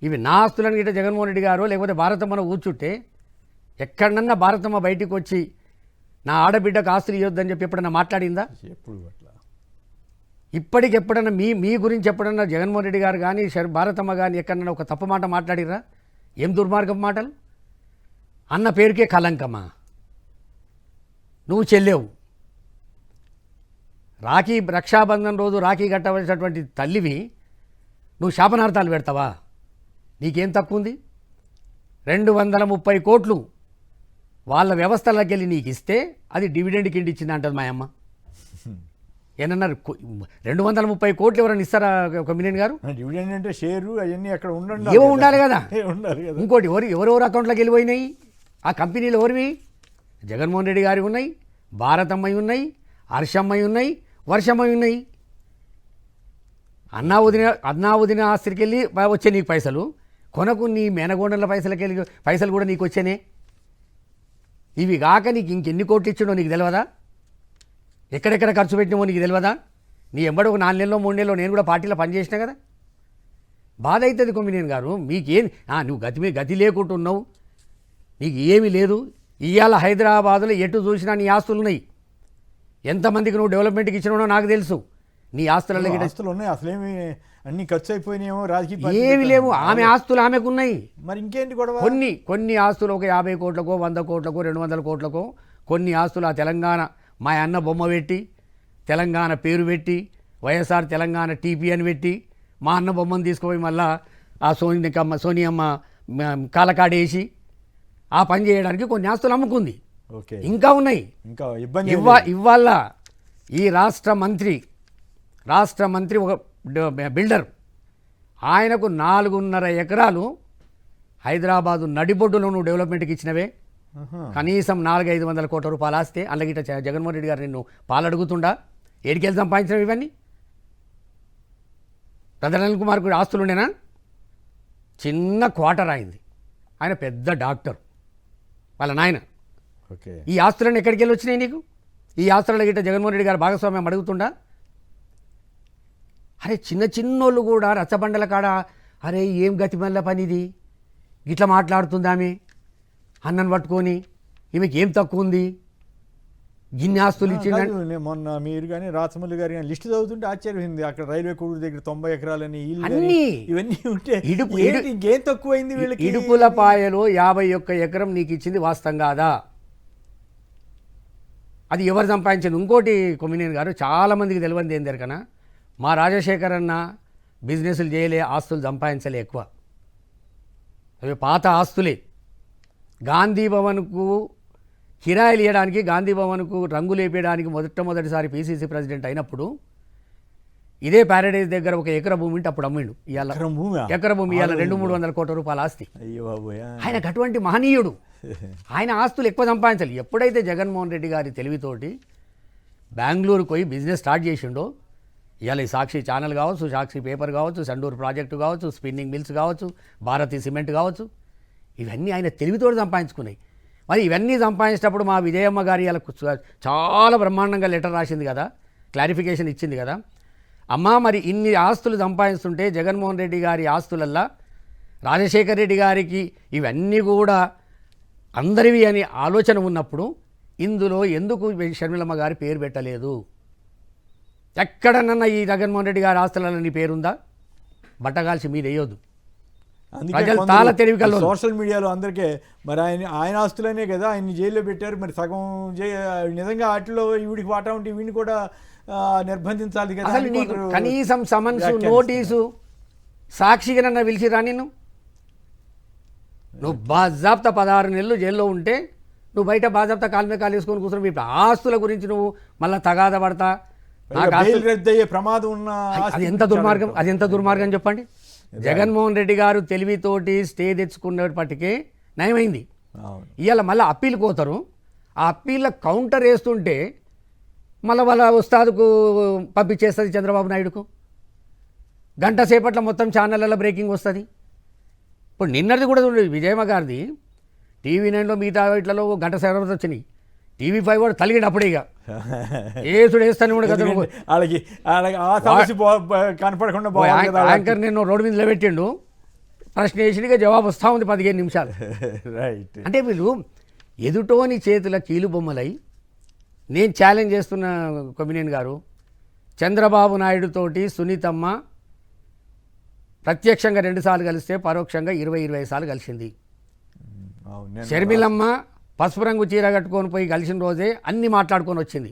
ఇవి నా ఆస్తులను గిట్ట జగన్మోహన్ రెడ్డి గారు లేకపోతే భారతమ్మను కూర్చుంటే ఎక్కడన్నా భారతమ్మ బయటికి వచ్చి నా ఆడబిడ్డకు ఆస్తులు ఇవ్వద్దని చెప్పి ఎప్పుడన్నా మాట్లాడిందా? ఎప్పుడు అట్లా ఇప్పటికెప్పుడన్నా మీ గురించి ఎప్పుడన్నా జగన్మోహన్ రెడ్డి గారు కానీ భారతమ్మ కానీ ఎక్కడన్నా ఒక తప్పు మాట మాట్లాడిరా? ఏం దుర్మార్గం మాటలు? అన్న పేరుకే కలంకమా? నువ్వు చెల్లేవు. రాఖీ రక్షాబంధన్ రోజు రాఖీ కట్టవలసినటువంటి తల్లివి నువ్వు శాపనార్థాలు పెడతావా? నీకేం తక్కువ ఉంది? 230 కోట్లు వాళ్ళ వ్యవస్థలోకి వెళ్ళి నీకు ఇస్తే అది డివిడెండ్ కింద ఇచ్చింది అంటది మా అమ్మ. ఏమన్నారు? 230 కోట్లు ఎవరైనా ఇస్తారా ఒక మిలియన్ గారు? డివిడెండ్ అంటే షేరు అవన్నీ అక్కడ ఏవో ఉండాలి కదా. ఉండాలి కదా. ఇంకోటి ఎవరెవరు అకౌంట్లోకి వెళ్ళిపోయినాయి? ఆ కంపెనీలు ఎవరివి? జగన్మోహన్ రెడ్డి గారి ఉన్నాయి, భారతమ్మవి ఉన్నాయి, హర్షమ్మవి ఉన్నాయి, వర్షమ్మవి ఉన్నాయి. అన్నా వదిన ఆస్తికి వెళ్ళి వచ్చే నీకు పైసలు, కొనకు నీ మేనగోండల పైసలు కూడా నీకు వచ్చానే. ఇవి కాక నీకు ఇంకెన్ని కోట్లు ఇచ్చిండో నీకు తెలియదా? ఎక్కడెక్కడ ఖర్చు పెట్టినామో నీకు తెలియదా? నీ ఎంబడి ఒక 4 నెలలో 3 నెలలో నేను కూడా పార్టీలో పనిచేసినా కదా. బాధ అవుతుంది కొమ్మినేని గారు. మీకేం నువ్వు గతి లేకుంటున్నావు, నీకు ఏమీ లేదు. ఇవాళ హైదరాబాదులో ఎటు చూసినా నీ ఆస్తులు ఉన్నాయి. ఎంతమందికి నువ్వు డెవలప్మెంట్కి ఇచ్చినావో నాకు తెలుసు. నీ ఆస్తులలో ఆస్తులు ఉన్నాయి, అసలేమి అన్ని ఖర్చు అయిపోయినాయేమో. రాజకీయ ఏమి లేవు. ఆమె ఆస్తులు ఆమెకు ఉన్నాయి. మరి ఇంకేంటి గొడవ? కొన్ని ఆస్తులు ఒక 50 కోట్లకో 100 కోట్లకో 200 కోట్లకో కొన్ని ఆస్తులు ఆ తెలంగాణ మా అన్న బొమ్మ పెట్టి, తెలంగాణ పేరు పెట్టి, వైఎస్ఆర్ తెలంగాణ టీపీ అని పెట్టి, మా అన్న బొమ్మను తీసుకుపోయి మళ్ళా ఆ సోనియమ్మ కాలకాడేసి ఆ పని చేయడానికి కొన్ని ఆస్తులు అమ్ముకుంది. ఓకే, ఇంకా ఉన్నాయి. ఇంకా ఇబ్బంది. ఇవాళ ఈ రాష్ట్ర మంత్రి ఒక బిల్డర్, ఆయనకు 4.5 ఎకరాలు హైదరాబాదు నడిబొడ్డులో నువ్వు డెవలప్మెంట్కి ఇచ్చినవే. కనీసం 400-500 కోట్ల రూపాయలు ఆస్తే అలాగిట జగన్మోహన్ రెడ్డి గారు నిన్ను పాలడుగుతుండా? ఏడికెళ్ళి సంపాదించినవి ఇవన్నీ? ప్రధాని కుమార్ కూడా ఆస్తులు ఉండేనా? చిన్న క్వార్టర్ అయింది. ఆయన పెద్ద డాక్టర్, వాళ్ళ నాయన. ఓకే, ఈ ఆస్తులను ఎక్కడికి వెళ్ళి వచ్చినాయి నీకు? ఈ ఆస్తుల గిట్ట జగన్మోహన్ రెడ్డి గారు భాగస్వామ్యం అడుగుతుండా? అరే చిన్నోళ్ళు కూడా రచ్చబండల కాడ అరే ఏం గతిమల్ల పనిది, గిట్లా మాట్లాడుతుందామె అన్నను పట్టుకొని, ఈమెకి ఏం తక్కువ ఉంది, గిన్ని ఆస్తులు ఇచ్చిందని. మొన్న మీరు కానీ రాచమల్లి గారు కానీ లిస్టు చదువుతుంటే ఆశ్చర్యమైంది. అక్కడ రైల్వే కూడూరు దగ్గర 90 ఎకరాలని అన్నీ ఇవన్నీ ఉంటే ఇంకేం తక్కువైంది వీళ్ళకి? ఇడుపులపాయలో 51 ఎకరం నీకు ఇచ్చింది వాస్తవం కాదా? అది ఎవరు సంపాదించింది? ఇంకోటి కొమ్మినేని గారు చాలామందికి తెలియంది ఏం దొరకనా, మా రాజశేఖర్ అన్న బిజినెస్లు చేయలే, ఆస్తులు సంపాదించలే ఎక్కువ. అవి పాత ఆస్తులే. గాంధీ భవన్కు కిరాయిలు ఇవ్వడానికి, గాంధీ భవన్కు రంగులు వేయడానికి మొదటిసారి పీసీసీ ప్రెసిడెంట్ అయినప్పుడు ఇదే ప్యారడైజ్ దగ్గర ఒక ఎకర భూమి ఉంటే అప్పుడు అమ్మిండు. ఇవాళ ఎకర భూమి ఇవాళ 200-300 కోట్ల రూపాయల ఆస్తి. ఆయనకు అటువంటి మహనీయుడు. ఆయన ఆస్తులు ఎక్కువ సంపాదించాలి. ఎప్పుడైతే జగన్మోహన్ రెడ్డి గారి తెలివితోటి బెంగళూరుకు పోయి బిజినెస్ స్టార్ట్ చేసిండో, ఇవాళ ఈ సాక్షి ఛానల్ కావచ్చు, సాక్షి పేపర్ కావచ్చు, సండూరు ప్రాజెక్టు కావచ్చు, స్పిన్నింగ్ మిల్స్ కావచ్చు, భారతీ సిమెంట్ కావచ్చు, ఇవన్నీ ఆయన తెలివితోటి సంపాదించుకున్నాయి. మరి ఇవన్నీ సంపాదించేటప్పుడు మా విజయమ్మ గారి చాలా బ్రహ్మాండంగా లెటర్ రాసింది కదా, క్లారిఫికేషన్ ఇచ్చింది కదా. అమ్మా మరి ఇన్ని ఆస్తులు సంపాదిస్తుంటే జగన్మోహన్ రెడ్డి గారి ఆస్తులల్లా రాజశేఖర్ రెడ్డి గారికి ఇవన్నీ కూడా అందరివి అని ఆలోచన ఉన్నప్పుడు ఇందులో ఎందుకు షర్మిలమ్మ గారి పేరు పెట్టలేదు? ఎక్కడనన్నా ఈ జగన్మోహన్ రెడ్డి గారి ఆస్తులలో నీ పేరుందా? బట్టగాల్చి మీరు వేయొద్దు. సోషల్ మీడియాలో అందరికీ మరి ఆయన ఆస్తులనే కదా ఆయన్ని జైల్లో పెట్టారు, మరి సగం నిజంగా వాటిలో వీడికి వాటా ఉంటే వీడిని కూడా నిర్బంధించాలి కదా. అసలు నీకు కనీసం సమన్సు నోటీసు సాక్షిగా నన్ను పిలిచిరా? నువ్వు బాజాబ్తా 16 నెలలు జైల్లో ఉంటే నువ్వు బయట బాజాబ్తా కాలు మీద కాలు వేసుకొని కూర్చొని ఇప్పుడు ఆస్తుల గురించి నువ్వు మళ్ళీ తగాద పడతా, రద్దయ్యే ప్రమాదం ఉన్న అది ఎంత దుర్మార్గం చెప్పండి. జగన్మోహన్ రెడ్డి గారు తెలివితోటి స్టే తెచ్చుకునేపటికే నయమైంది. ఇవాళ మళ్ళీ అప్పీల్కి పోతారు. ఆ అప్పీళ్ళ కౌంటర్ వేస్తుంటే మళ్ళీ వాళ్ళ ఉస్తాదుకు పంపించేస్తుంది చంద్రబాబు నాయుడుకు. గంట సేపట్లో మొత్తం ఛానళ్ళలో బ్రేకింగ్ వస్తుంది. ఇప్పుడు నిన్నది కూడా చూడండి, విజయమ్మ గారిది TV9లో మిగతా ఇట్లలో గంట సేపటి వచ్చినాయి. TV5 కూడా తలిగిడు అప్పుడే ఇక ఏసుడు వేస్తాను కూడా కదా. కనపడకుండా యాంకర్ నేను రోడ్డు మీద నిలబెట్టిండు, ప్రశ్న వేసినగా జవాబు వస్తూ ఉంది 15 నిమిషాలు. రైట్. అంటే వీళ్ళు ఎదుటోని చేతుల కీలుబొమ్మలై, నేను ఛాలెంజ్ చేస్తున్న కొమ్మినేని గారు, చంద్రబాబు నాయుడుతోటి సునీతమ్మ ప్రత్యక్షంగా 2 సార్లు కలిస్తే పరోక్షంగా 20-25 సార్లు కలిసింది. అవును, నేను షర్మిలమ్మ పసుపు రంగు చీర కట్టుకొని పోయి కలిసిన రోజే అన్ని మాట్లాడుకొని వచ్చింది.